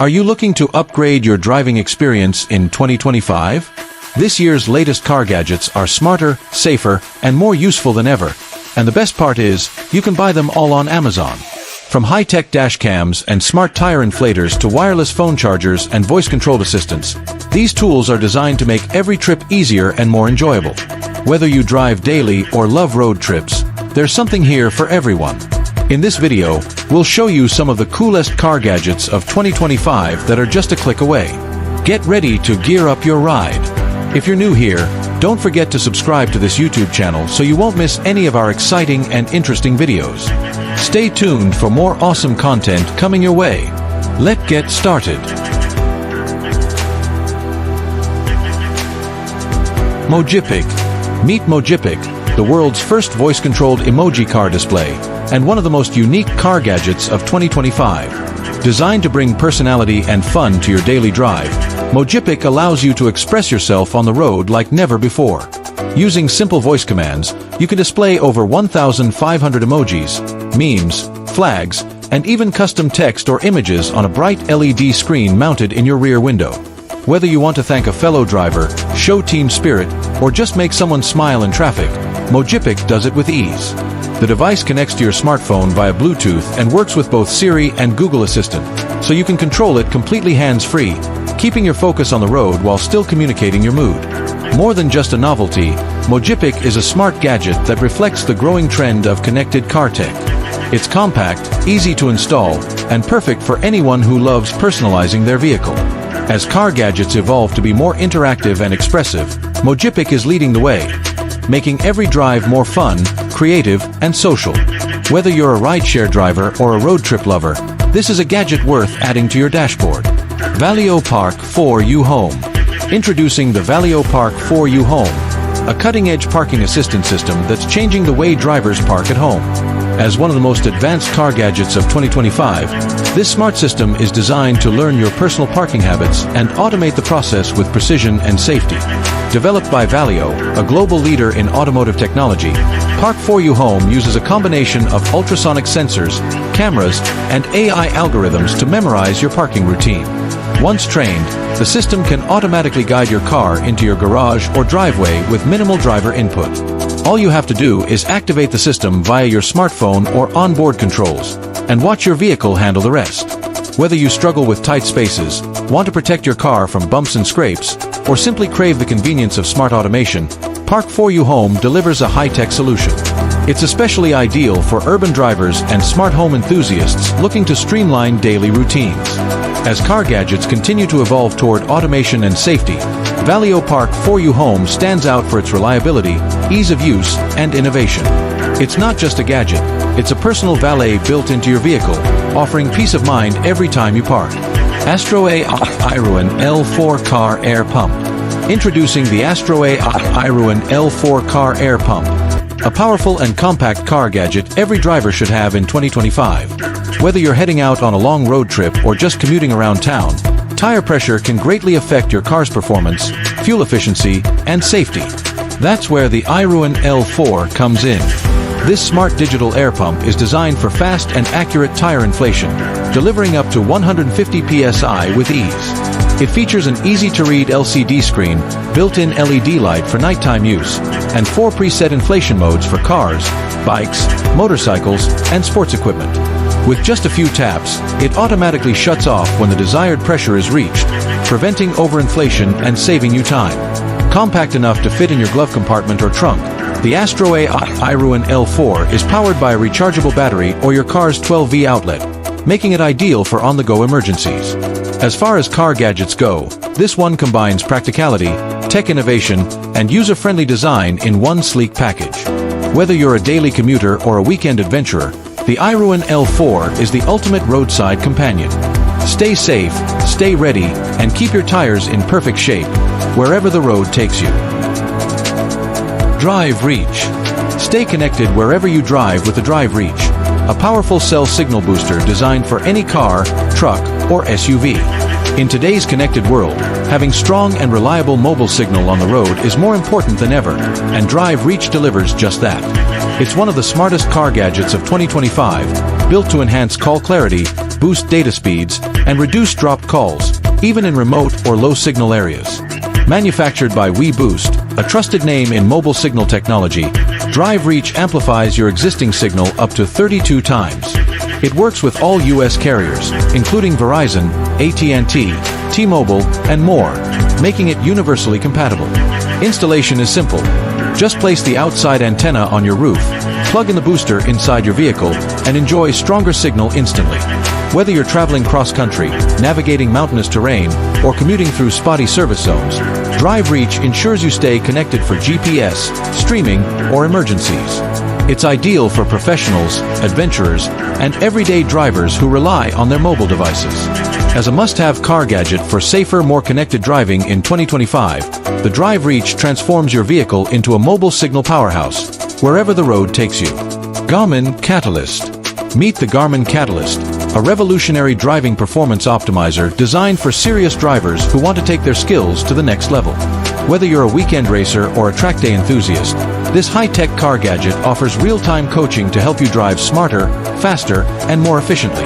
Are you looking to upgrade your driving experience in 2025? This year's latest car gadgets are smarter, safer, and more useful than ever. And the best part is, you can buy them all on Amazon. From high-tech dash cams and smart tire inflators to wireless phone chargers and voice-controlled assistants, these tools are designed to make every trip easier and more enjoyable. Whether you drive daily or love road trips, there's something here for everyone. In this video, we'll show you some of the coolest car gadgets of 2025 that are just a click away. Get ready to gear up your ride. If you're new here, don't forget to subscribe to this YouTube channel so you won't miss any of our exciting and interesting videos. Stay tuned for more awesome content coming your way. Let's get started. Mojipic. Meet Mojipic, the world's first voice-controlled emoji car display, and one of the most unique car gadgets of 2025. Designed to bring personality and fun to your daily drive, Mojipic allows you to express yourself on the road like never before. Using simple voice commands, you can display over 1,500 emojis, memes, flags, and even custom text or images on a bright LED screen mounted in your rear window. Whether you want to thank a fellow driver, show team spirit, or just make someone smile in traffic, Mojipic does it with ease. The device connects to your smartphone via Bluetooth and works with both Siri and Google Assistant, so you can control it completely hands-free, keeping your focus on the road while still communicating your mood. More than just a novelty, Mojipic is a smart gadget that reflects the growing trend of connected car tech. It's compact, easy to install, and perfect for anyone who loves personalizing their vehicle. As car gadgets evolve to be more interactive and expressive, Mojipic is leading the way, making every drive more fun, creative, and social. Whether you're a rideshare driver or a road trip lover, this is a gadget worth adding to your dashboard. Valeo Park 4U Home. Introducing the Valeo Park 4U Home, a cutting-edge parking assistance system that's changing the way drivers park at home. As one of the most advanced car gadgets of 2025, this smart system is designed to learn your personal parking habits and automate the process with precision and safety. Developed by Valeo, a global leader in automotive technology, Park 4U Home uses a combination of ultrasonic sensors, cameras, and AI algorithms to memorize your parking routine. Once trained, the system can automatically guide your car into your garage or driveway with minimal driver input. All you have to do is activate the system via your smartphone or onboard controls, and watch your vehicle handle the rest. Whether you struggle with tight spaces, want to protect your car from bumps and scrapes, or simply crave the convenience of smart automation, Park 4U Home delivers a high-tech solution. It's especially ideal for urban drivers and smart home enthusiasts looking to streamline daily routines. As car gadgets continue to evolve toward automation and safety, Valeo Park 4U Home stands out for its reliability, ease of use, and innovation. It's not just a gadget, it's a personal valet built into your vehicle, offering peace of mind every time you park. AstroAI AIRUN L4 Car Air Pump. Introducing the AstroAI AIRUN L4 Car Air Pump, a powerful and compact car gadget every driver should have in 2025. Whether you're heading out on a long road trip or just commuting around town, tire pressure can greatly affect your car's performance, fuel efficiency, and safety. That's where the AIRUN L4 comes in. This smart digital air pump is designed for fast and accurate tire inflation, delivering up to 150 psi with ease. It features an easy-to-read LCD screen, built-in LED light for nighttime use, and 4 preset inflation modes for cars, bikes, motorcycles, and sports equipment. With just a few taps, it automatically shuts off when the desired pressure is reached, preventing overinflation and saving you time. Compact enough to fit in your glove compartment or trunk, the AstroAI AIRUN L4 is powered by a rechargeable battery or your car's 12V outlet, making it ideal for on-the-go emergencies. As far as car gadgets go, this one combines practicality, tech innovation, and user-friendly design in one sleek package. Whether you're a daily commuter or a weekend adventurer, the AIRUN L4 is the ultimate roadside companion. Stay safe, stay ready, and keep your tires in perfect shape, wherever the road takes you. Drive Reach. Stay connected wherever you drive with the Drive Reach, a powerful cell signal booster designed for any car, truck, or SUV. In today's connected world, having strong and reliable mobile signal on the road is more important than ever, and Drive Reach delivers just that. It's one of the smartest car gadgets of 2025, built to enhance call clarity, boost data speeds, and reduce dropped calls, even in remote or low-signal areas. Manufactured by WeBoost, a trusted name in mobile signal technology, Drive Reach amplifies your existing signal up to 32 times. It works with all US carriers, including Verizon, AT&T, T-Mobile, and more, making it universally compatible. Installation is simple. Just place the outside antenna on your roof, plug in the booster inside your vehicle, and enjoy stronger signal instantly. Whether you're traveling cross-country, navigating mountainous terrain, or commuting through spotty service zones, Drive Reach ensures you stay connected for GPS, streaming, or emergencies. It's ideal for professionals, adventurers, and everyday drivers who rely on their mobile devices. As a must-have car gadget for safer, more connected driving in 2025, the Drive Reach transforms your vehicle into a mobile signal powerhouse, wherever the road takes you. Garmin Catalyst. Meet the Garmin Catalyst, a revolutionary driving performance optimizer designed for serious drivers who want to take their skills to the next level. Whether you're a weekend racer or a track day enthusiast, this high-tech car gadget offers real-time coaching to help you drive smarter, faster, and more efficiently.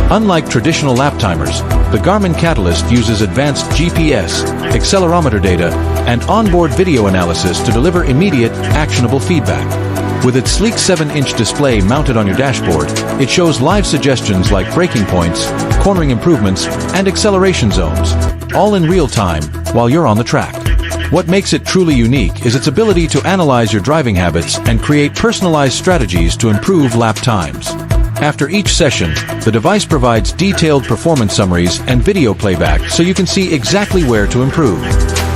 Unlike traditional lap timers, the Garmin Catalyst uses advanced GPS, accelerometer data, and onboard video analysis to deliver immediate, actionable feedback. With its sleek 7-inch display mounted on your dashboard, it shows live suggestions like braking points, cornering improvements, and acceleration zones, all in real time while you're on the track. What makes it truly unique is its ability to analyze your driving habits and create personalized strategies to improve lap times. After each session, the device provides detailed performance summaries and video playback so you can see exactly where to improve.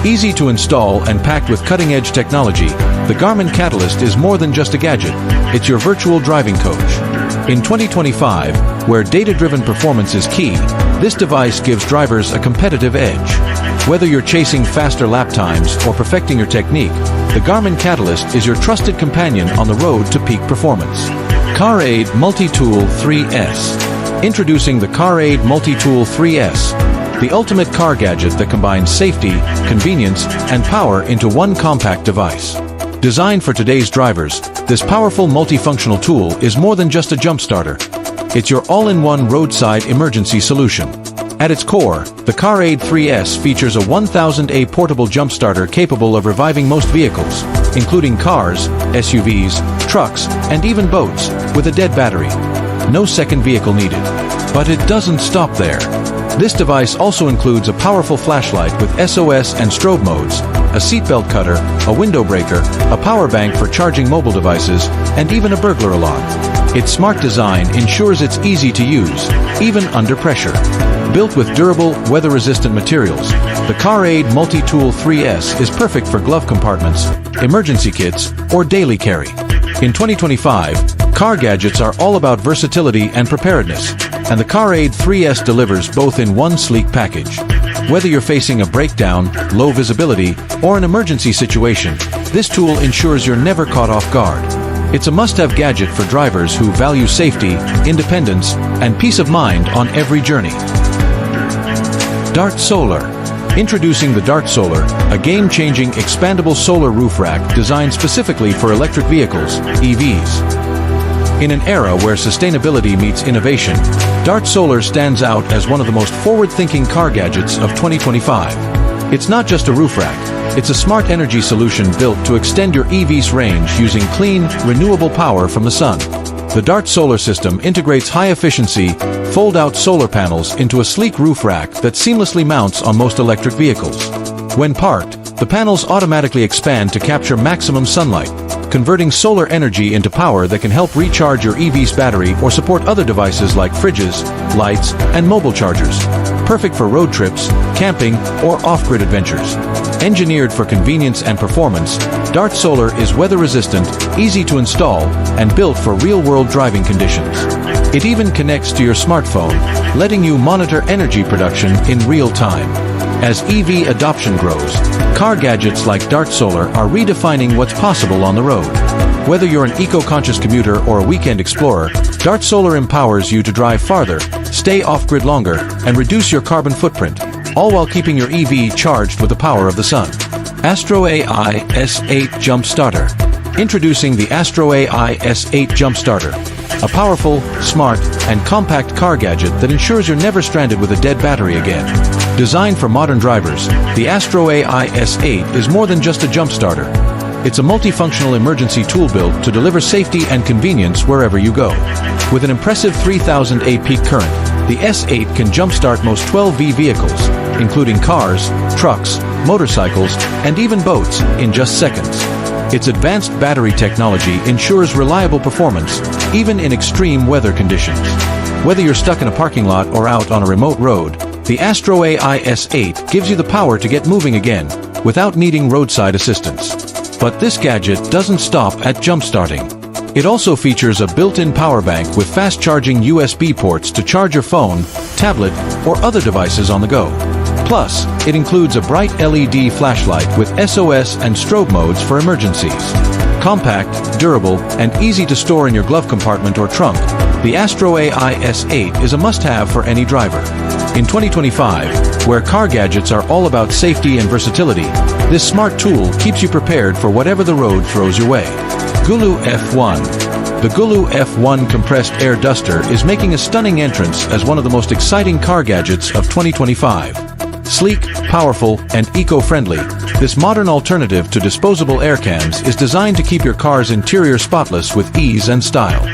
Easy to install and packed with cutting-edge technology, the Garmin Catalyst is more than just a gadget. It's your virtual driving coach. In 2025, where data-driven performance is key, this device gives drivers a competitive edge. Whether you're chasing faster lap times or perfecting your technique, the Garmin Catalyst is your trusted companion on the road to peak performance. CarAIDE Multi-Tool 3S. Introducing the CarAIDE Multi-Tool 3S, the ultimate car gadget that combines safety, convenience, and power into one compact device. Designed for today's drivers, this powerful multifunctional tool is more than just a jump starter. It's your all-in-one roadside emergency solution. At its core, the CarAIDE 3S features a 1000A portable jump starter capable of reviving most vehicles, including cars, SUVs, trucks, and even boats, with a dead battery. No second vehicle needed. But it doesn't stop there. This device also includes a powerful flashlight with SOS and strobe modes, a seatbelt cutter, a window breaker, a power bank for charging mobile devices, and even a burglar alarm. Its smart design ensures it's easy to use, even under pressure. Built with durable, weather-resistant materials, the CarAIDE Multi-Tool 3S is perfect for glove compartments, emergency kits, or daily carry. In 2025, car gadgets are all about versatility and preparedness, and the CarAIDE 3S delivers both in one sleek package. Whether you're facing a breakdown, low visibility, or an emergency situation, this tool ensures you're never caught off guard. It's a must-have gadget for drivers who value safety, independence, and peace of mind on every journey. DartSolar. Introducing the DartSolar, a game-changing expandable solar roof rack designed specifically for electric vehicles, EVs. In an era where sustainability meets innovation, DartSolar stands out as one of the most forward-thinking car gadgets of 2025. It's not just a roof rack, it's a smart energy solution built to extend your EV's range using clean, renewable power from the sun. The DartSolar system integrates high-efficiency, fold-out solar panels into a sleek roof rack that seamlessly mounts on most electric vehicles. When parked, the panels automatically expand to capture maximum sunlight, converting solar energy into power that can help recharge your EV's battery or support other devices like fridges, lights, and mobile chargers. Perfect for road trips, camping, or off-grid adventures. Engineered for convenience and performance, DartSolar is weather-resistant, easy to install, and built for real-world driving conditions. It even connects to your smartphone, letting you monitor energy production in real time. As EV adoption grows, car gadgets like DartSolar are redefining what's possible on the road. Whether you're an eco-conscious commuter or a weekend explorer, DartSolar empowers you to drive farther, stay off-grid longer, and reduce your carbon footprint, all while keeping your EV charged with the power of the sun. AstroAI S8 Jump Starter. Introducing the AstroAI S8 Jump Starter, a powerful, smart, and compact car gadget that ensures you're never stranded with a dead battery again. Designed for modern drivers, the AstroAI S8 is more than just a jump starter. It's a multifunctional emergency tool built to deliver safety and convenience wherever you go. With an impressive 3000 A peak current, the S8 can jumpstart most 12V vehicles, including cars, trucks, motorcycles, and even boats, in just seconds. Its advanced battery technology ensures reliable performance, even in extreme weather conditions. Whether you're stuck in a parking lot or out on a remote road, the AstroAI S8 gives you the power to get moving again, without needing roadside assistance. But this gadget doesn't stop at jump-starting. It also features a built-in power bank with fast-charging USB ports to charge your phone, tablet, or other devices on the go. Plus, it includes a bright LED flashlight with SOS and strobe modes for emergencies. Compact, durable, and easy to store in your glove compartment or trunk, the AstroAI S8 is a must-have for any driver. In 2025, where car gadgets are all about safety and versatility, this smart tool keeps you prepared for whatever the road throws your way. GOOLOO F1. The GOOLOO F1 compressed air duster is making a stunning entrance as one of the most exciting car gadgets of 2025. Sleek, powerful, and eco-friendly, this modern alternative to disposable air cans is designed to keep your car's interior spotless with ease and style.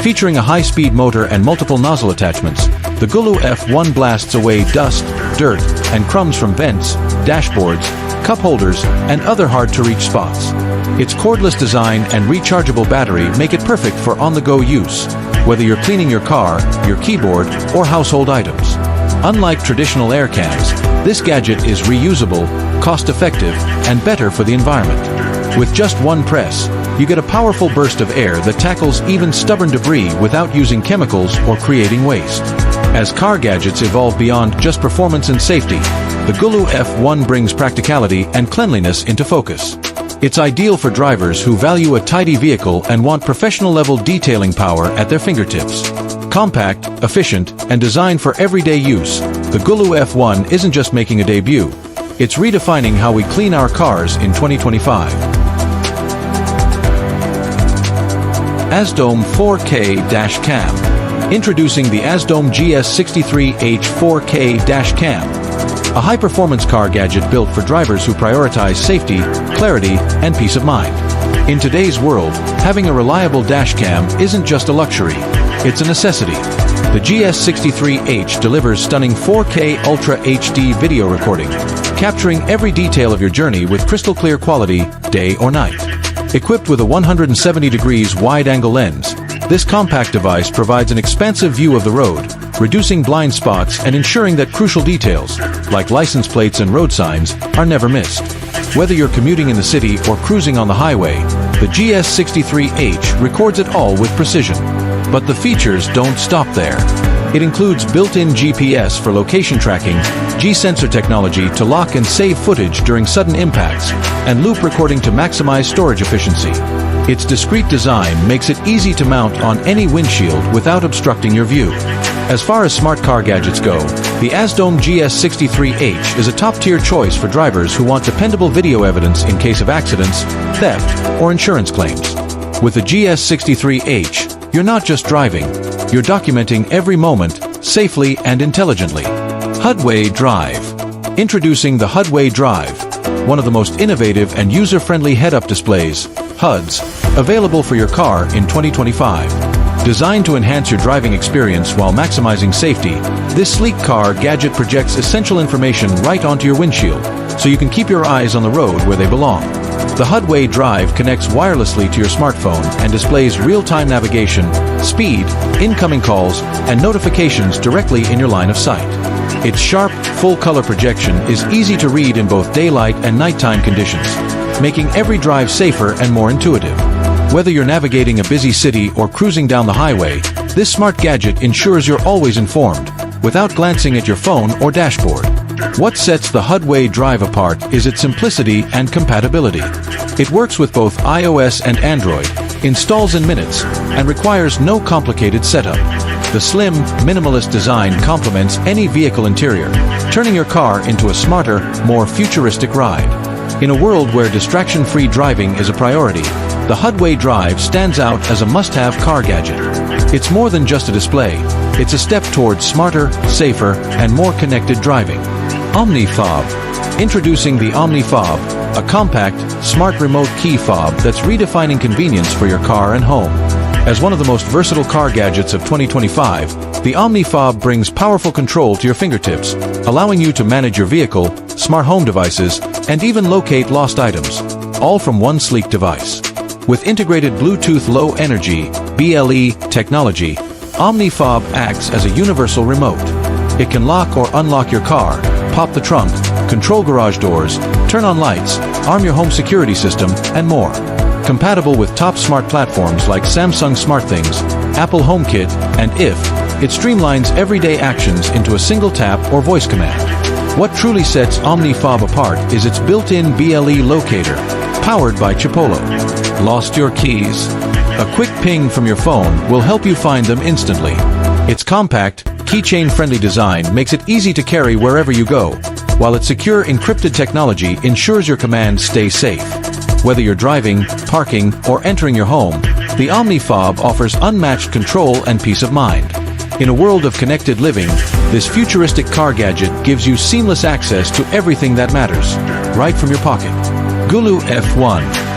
Featuring a high-speed motor and multiple nozzle attachments, the GOOLOO F1 blasts away dust, dirt, and crumbs from vents, dashboards, cup holders, and other hard-to-reach spots. Its cordless design and rechargeable battery make it perfect for on-the-go use, whether you're cleaning your car, your keyboard, or household items. Unlike traditional air cans, this gadget is reusable, cost-effective, and better for the environment. With just one press, you get a powerful burst of air that tackles even stubborn debris without using chemicals or creating waste. As car gadgets evolve beyond just performance and safety, the GOOLOO F1 brings practicality and cleanliness into focus. It's ideal for drivers who value a tidy vehicle and want professional-level detailing power at their fingertips. Compact, efficient, and designed for everyday use, the GOOLOO F1 isn't just making a debut. It's redefining how we clean our cars in 2025. AZDOME 4K-Cam. Introducing the AZDOME GS63H 4K-Cam, a high-performance car gadget built for drivers who prioritize safety, clarity, and peace of mind. In today's world, having a reliable dash cam isn't just a luxury, it's a necessity. The GS63H delivers stunning 4K Ultra HD video recording, capturing every detail of your journey with crystal clear quality, day or night. Equipped with a 170 degrees wide-angle lens, this compact device provides an expansive view of the road, reducing blind spots and ensuring that crucial details, like license plates and road signs, are never missed. Whether you're commuting in the city or cruising on the highway, the GS63H records it all with precision. But the features don't stop there. It includes built-in GPS for location tracking, G-sensor technology to lock and save footage during sudden impacts, and loop recording to maximize storage efficiency. Its discreet design makes it easy to mount on any windshield without obstructing your view. As far as smart car gadgets go, the AZDOME GS63H is a top-tier choice for drivers who want dependable video evidence in case of accidents, theft, or insurance claims. With the GS63H, you're not just driving, you're documenting every moment, safely and intelligently. HUDWAY Drive. Introducing the HUDWAY Drive, one of the most innovative and user-friendly head-up displays, HUDs, available for your car in 2025. Designed to enhance your driving experience while maximizing safety, this sleek car gadget projects essential information right onto your windshield, so you can keep your eyes on the road where they belong. The HUDWAY Drive connects wirelessly to your smartphone and displays real-time navigation, speed, incoming calls, and notifications directly in your line of sight. Its sharp, full-color projection is easy to read in both daylight and nighttime conditions, making every drive safer and more intuitive. Whether you're navigating a busy city or cruising down the highway, this smart gadget ensures you're always informed, without glancing at your phone or dashboard. What sets the HUDWAY Drive apart is its simplicity and compatibility. It works with both iOS and Android, installs in minutes, and requires no complicated setup. The slim, minimalist design complements any vehicle interior, turning your car into a smarter, more futuristic ride. In a world where distraction-free driving is a priority, the HUDWAY Drive stands out as a must-have car gadget. It's more than just a display. It's a step towards smarter, safer, and more connected driving. OmniFob. Introducing the OmniFob, a compact, smart remote key fob that's redefining convenience for your car and home. As one of the most versatile car gadgets of 2025, the OmniFob brings powerful control to your fingertips, allowing you to manage your vehicle, smart home devices, and even locate lost items, all from one sleek device. With integrated Bluetooth Low Energy (BLE) technology, OmniFob acts as a universal remote. It can lock or unlock your car, pop the trunk, control garage doors, turn on lights, arm your home security system, and more. Compatible with top smart platforms like Samsung SmartThings, Apple HomeKit, and If, it streamlines everyday actions into a single tap or voice command. What truly sets OmniFob apart is its built-in BLE locator, powered by Chipolo. Lost your keys? A quick ping from your phone will help you find them instantly. Its compact, keychain-friendly design makes it easy to carry wherever you go, while its secure encrypted technology ensures your commands stay safe. Whether you're driving, parking, or entering your home, the OmniFob offers unmatched control and peace of mind. In a world of connected living, this futuristic car gadget gives you seamless access to everything that matters, right from your pocket. GOOLOO F1.